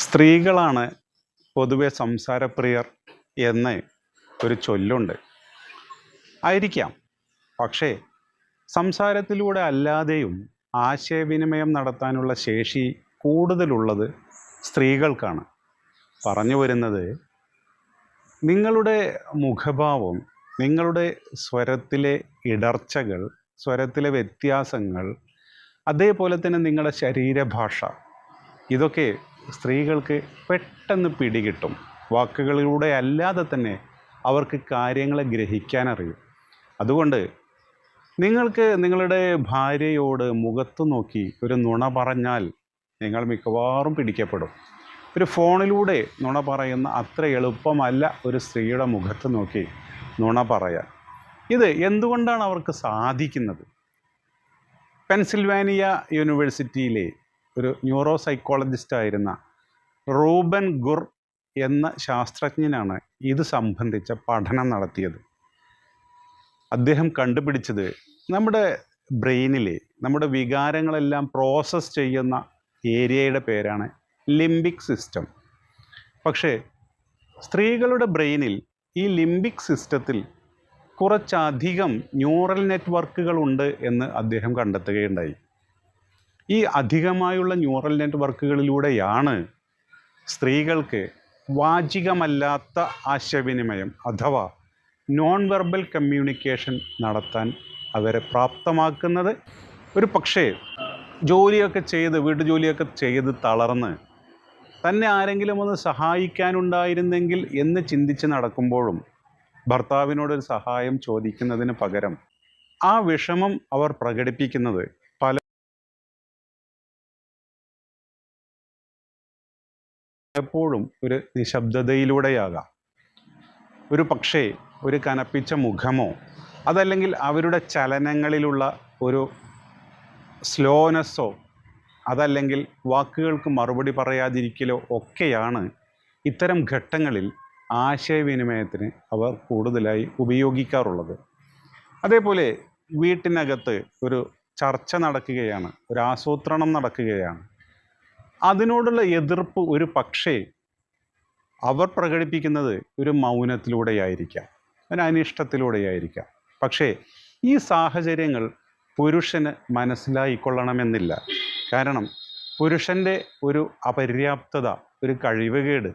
സ്ത്രീകളാണ് പൊതുവെ സംസാരപ്രിയർ എന്ന് ഒരു ചൊല്ലുണ്ട്. ആയിരിക്കാം. പക്ഷേ സംസാരത്തിലൂടെ അല്ലാതെയും ആശയവിനിമയം നടത്താനുള്ള ശേഷി കൂടുതലുള്ളത് സ്ത്രീകൾക്കാണ്. പറഞ്ഞു വരുന്നത്, നിങ്ങളുടെ മുഖഭാവം, നിങ്ങളുടെ സ്വരത്തിലെ ഇടർച്ചകൾ, സ്വരത്തിലെ വ്യത്യാസങ്ങൾ, അതേപോലെ തന്നെ നിങ്ങളുടെ ശരീരഭാഷ, ഇതൊക്കെ സ്ത്രീകൾക്ക് പെട്ടെന്ന് പിടികിട്ടും. വാക്കുകളിലൂടെ അല്ലാതെ തന്നെ അവർക്ക് കാര്യങ്ങളെ ഗ്രഹിക്കാനറിയും. അതുകൊണ്ട് നിങ്ങൾക്ക് നിങ്ങളുടെ ഭാര്യയോട് മുഖത്ത് നോക്കി ഒരു നുണ പറഞ്ഞാൽ നിങ്ങൾ മിക്കവാറും പിടിക്കപ്പെടും. ഒരു ഫോണിലൂടെ നുണ പറയുന്ന അത്ര എളുപ്പമല്ല ഒരു സ്ത്രീയുടെ മുഖത്ത് നോക്കി നുണ പറയാൻ. ഇത് എന്തുകൊണ്ടാണ് അവർക്ക് സാധിക്കുന്നത്? പെൻസിൽവാനിയ യൂണിവേഴ്സിറ്റിയിലെ ഒരു ന്യൂറോ സൈക്കോളജിസ്റ്റ് ആയിരുന്ന റൂബൻ ഗുർ എന്ന ശാസ്ത്രജ്ഞനാണ് ഇത് സംബന്ധിച്ച പഠനം നടത്തിയത്. അദ്ദേഹം കണ്ടുപിടിച്ചത്, നമ്മുടെ ബ്രെയിനിലെ നമ്മുടെ വികാരങ്ങളെല്ലാം പ്രോസസ്സ് ചെയ്യുന്ന ഏരിയയുടെ പേരാണ് ലിംബിക് സിസ്റ്റം. പക്ഷേ സ്ത്രീകളുടെ ബ്രെയിനിൽ ഈ ലിംബിക് സിസ്റ്റത്തിൽ കുറച്ചധികം ന്യൂറൽ നെറ്റ്വർക്കുകൾ ഉണ്ട് എന്ന് അദ്ദേഹം കണ്ടെത്തുകയുണ്ടായി. ഈ അധികമായുള്ള ന്യൂറൽ നെറ്റ്വർക്കുകളിലൂടെയാണ് സ്ത്രീകൾക്ക് വാചികമല്ലാത്ത ആശയവിനിമയം അഥവാ നോൺ വെർബൽ കമ്മ്യൂണിക്കേഷൻ നടത്താൻ അവരെ പ്രാപ്തമാക്കുന്നത്. ഒരു പക്ഷേ വീട്ടുജോലിയൊക്കെ ചെയ്ത് തളർന്ന് തന്നെ ആരെങ്കിലും ഒന്ന് സഹായിക്കാനുണ്ടായിരുന്നെങ്കിൽ എന്ന് ചിന്തിച്ച് നടക്കുമ്പോഴും ഭർത്താവിനോടൊരു സഹായം ചോദിക്കുന്നതിന് പകരം ആ വിഷമം അവർ പ്രകടിപ്പിക്കുന്നത് പലപ്പോഴും ഒരു നിശബ്ദതയിലൂടെയാകാം. ഒരു പക്ഷേ ഒരു കനപ്പിച്ച മുഖമോ, അതല്ലെങ്കിൽ അവരുടെ ചലനങ്ങളിലുള്ള ഒരു സ്ലോനെസ്സോ, അതല്ലെങ്കിൽ വാക്കുകൾക്ക് മറുപടി പറയാതിരിക്കലോ ഒക്കെയാണ് ഇത്തരം ഘട്ടങ്ങളിൽ ആശയവിനിമയത്തിന് അവർ കൂടുതലായി ഉപയോഗിക്കാറുള്ളത്. അതേപോലെ വീട്ടിനകത്ത് ഒരു ചർച്ച നടക്കുകയാണ്, ഒരു ആസൂത്രണം നടക്കുകയാണ്. അതിനോടുള്ള എതിർപ്പ് ഒരു പക്ഷേ അവർ പ്രകടിപ്പിക്കുന്നത് ഒരു മൗനത്തിലൂടെയായിരിക്കാം, ഒരു അനിഷ്ടത്തിലൂടെയായിരിക്കാം. പക്ഷേ ഈ സാഹചര്യങ്ങൾ പുരുഷന് മനസ്സിലായിക്കൊള്ളണമെന്നില്ല. കാരണം പുരുഷൻ്റെ ഒരു അപര്യാപ്തത, ഒരു കഴിവുകേട്,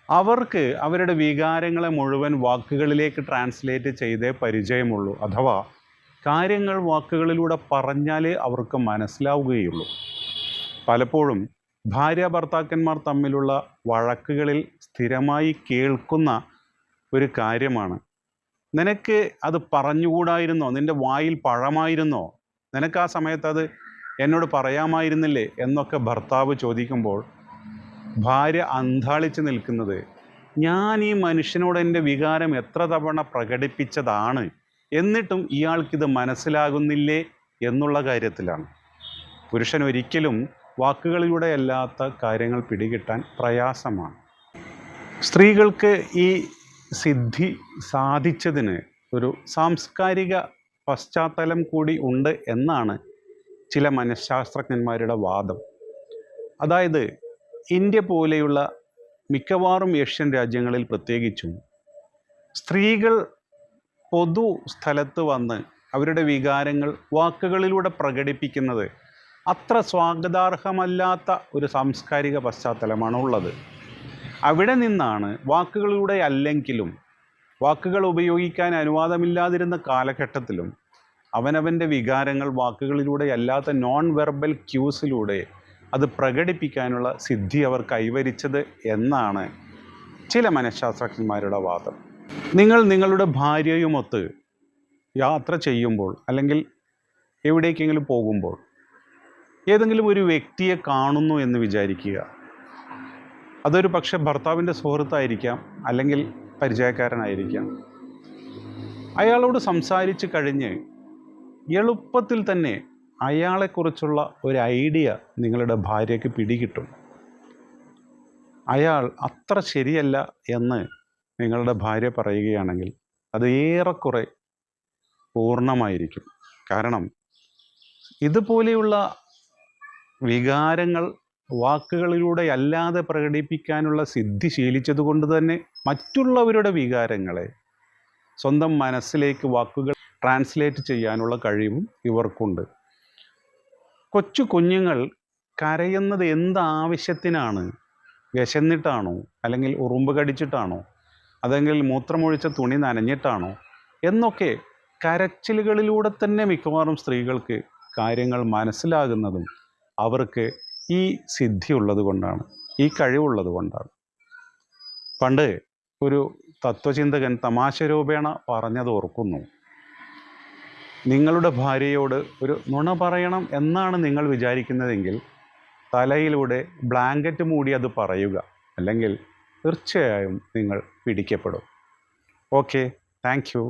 അവർക്ക് അവരുടെ വികാരങ്ങളെ മുഴുവൻ വാക്കുകളിലേക്ക് ട്രാൻസ്ലേറ്റ് ചെയ്തേ പരിചയമുള്ളൂ. അഥവാ കാര്യങ്ങൾ വാക്കുകളിലൂടെ പറഞ്ഞാലേ അവർക്ക് മനസ്സിലാവുകയുള്ളൂ. പലപ്പോഴും ഭാര്യ ഭർത്താക്കന്മാർ തമ്മിലുള്ള വഴക്കുകളിൽ സ്ഥിരമായി കേൾക്കുന്ന ഒരു കാര്യമാണ്, നിനക്ക് അത് പറഞ്ഞുകൂടായിരുന്നോ? നിൻ്റെ വായിൽ പഴമായിരുന്നോ? നിനക്ക് ആ സമയത്ത് അത് എന്നോട് പറയാമായിരുന്നില്ലേ എന്നൊക്കെ ഭർത്താവ് ചോദിക്കുമ്പോൾ ഭാര്യ അന്ധാളിച്ച് നിൽക്കുന്നത്, ഞാൻ ഈ മനുഷ്യനോട് എൻ്റെ വികാരം എത്ര തവണ പ്രകടിപ്പിച്ചതാണ്, എന്നിട്ടും ഇയാൾക്കിത് മനസ്സിലാകുന്നില്ലേ എന്നുള്ള കാര്യത്തിലാണ്. പുരുഷൻ ഒരിക്കലും വാക്കുകളിലൂടെ അല്ലാത്ത കാര്യങ്ങൾ പിടികിട്ടാൻ പ്രയാസമാണ്. സ്ത്രീകൾക്ക് ഈ സിദ്ധി സാധിച്ചതിന് ഒരു സാംസ്കാരിക പശ്ചാത്തലം കൂടി ഉണ്ട് എന്നാണ് ചില മനഃശാസ്ത്രജ്ഞന്മാരുടെ വാദം. അതായത് ഇന്ത്യ പോലെയുള്ള മിക്കവാറും ഏഷ്യൻ രാജ്യങ്ങളിൽ പ്രത്യേകിച്ചും സ്ത്രീകൾ പൊതു സ്ഥലത്ത് വന്ന് അവരുടെ വികാരങ്ങൾ വാക്കുകളിലൂടെ പ്രകടിപ്പിക്കുന്നത് അത്ര സ്വാഗതാർഹമല്ലാത്ത ഒരു സാംസ്കാരിക പശ്ചാത്തലമാണ് ഉള്ളത്. അവിടെ നിന്നാണ് വാക്കുകളിലൂടെ അല്ലെങ്കിലും, വാക്കുകൾ ഉപയോഗിക്കാൻ അനുവാദമില്ലാതിരുന്ന കാലഘട്ടത്തിലും അവനവൻ്റെ വികാരങ്ങൾ വാക്കുകളിലൂടെ അല്ലാത്ത നോൺ വെർബൽ ക്യൂസിലൂടെ അത് പ്രകടിപ്പിക്കാനുള്ള സിദ്ധി അവർ കൈവരിച്ചത് എന്നാണ് ചില മനഃശാസ്ത്രജ്ഞന്മാരുടെ വാദം. നിങ്ങൾ നിങ്ങളുടെ ഭാര്യയുമൊത്ത് യാത്ര ചെയ്യുമ്പോൾ, അല്ലെങ്കിൽ എവിടേക്കെങ്കിലും പോകുമ്പോൾ ഏതെങ്കിലും ഒരു വ്യക്തിയെ കാണുന്നു എന്ന് വിചാരിക്കുക. അതൊരു പക്ഷേ ഭർത്താവിൻ്റെ സുഹൃത്തായിരിക്കാം, അല്ലെങ്കിൽ പരിചയക്കാരനായിരിക്കാം. അയാളോട് സംസാരിച്ച് കഴിഞ്ഞ് എളുപ്പത്തിൽ തന്നെ അയാളെക്കുറിച്ചുള്ള ഒരു ഐഡിയ നിങ്ങളുടെ ഭാര്യയ്ക്ക് പിടികിട്ടും. അയാൾ അത്ര ശരിയല്ല എന്ന് നിങ്ങളുടെ ഭാര്യ പറയുകയാണെങ്കിൽ അത് ഏറെക്കുറെ പൂർണ്ണമായിരിക്കും. കാരണം ഇതുപോലെയുള്ള വികാരങ്ങൾ വാക്കുകളിലൂടെ അല്ലാതെ പ്രകടിപ്പിക്കാനുള്ള സിദ്ധി ശീലിച്ചതുകൊണ്ട് തന്നെ മറ്റുള്ളവരുടെ വികാരങ്ങളെ സ്വന്തം മനസ്സിലേക്ക് വാക്കുകൾ ട്രാൻസ്ലേറ്റ് ചെയ്യാനുള്ള കഴിവും ഇവർക്കുണ്ട്. കൊച്ചു കുഞ്ഞുങ്ങൾ കരയുന്നത് എന്താവശ്യത്തിനാണ്? വിശന്നിട്ടാണോ, അല്ലെങ്കിൽ ഉറുമ്പ് കടിച്ചിട്ടാണോ, അതെങ്കിൽ മൂത്രമൊഴിച്ച തുണി നനഞ്ഞിട്ടാണോ എന്നൊക്കെ കരച്ചിലുകളിലൂടെ തന്നെ മിക്കവാറും സ്ത്രീകൾക്ക് കാര്യങ്ങൾ മനസ്സിലാകുന്നതും അവർക്ക് ഈ സിദ്ധി ഉള്ളത് കൊണ്ടാണ്, ഈ കഴിവുള്ളത് കൊണ്ടാണ്. പണ്ട് ഒരു തത്വചിന്തകൻ തമാശ രൂപേണ പറഞ്ഞത് ഓർക്കുന്നു. നിങ്ങളുടെ ഭാര്യയോട് ഒരു നുണ പറയണം എന്നാണ് നിങ്ങൾ വിചാരിക്കുന്നതെങ്കിൽ തലയിലൂടെ ബ്ലാങ്കറ്റ് മൂടി അത് പറയുക, അല്ലെങ്കിൽ തീർച്ചയായും നിങ്ങൾ പിടിക്കപ്പെടും. Okay, thank you.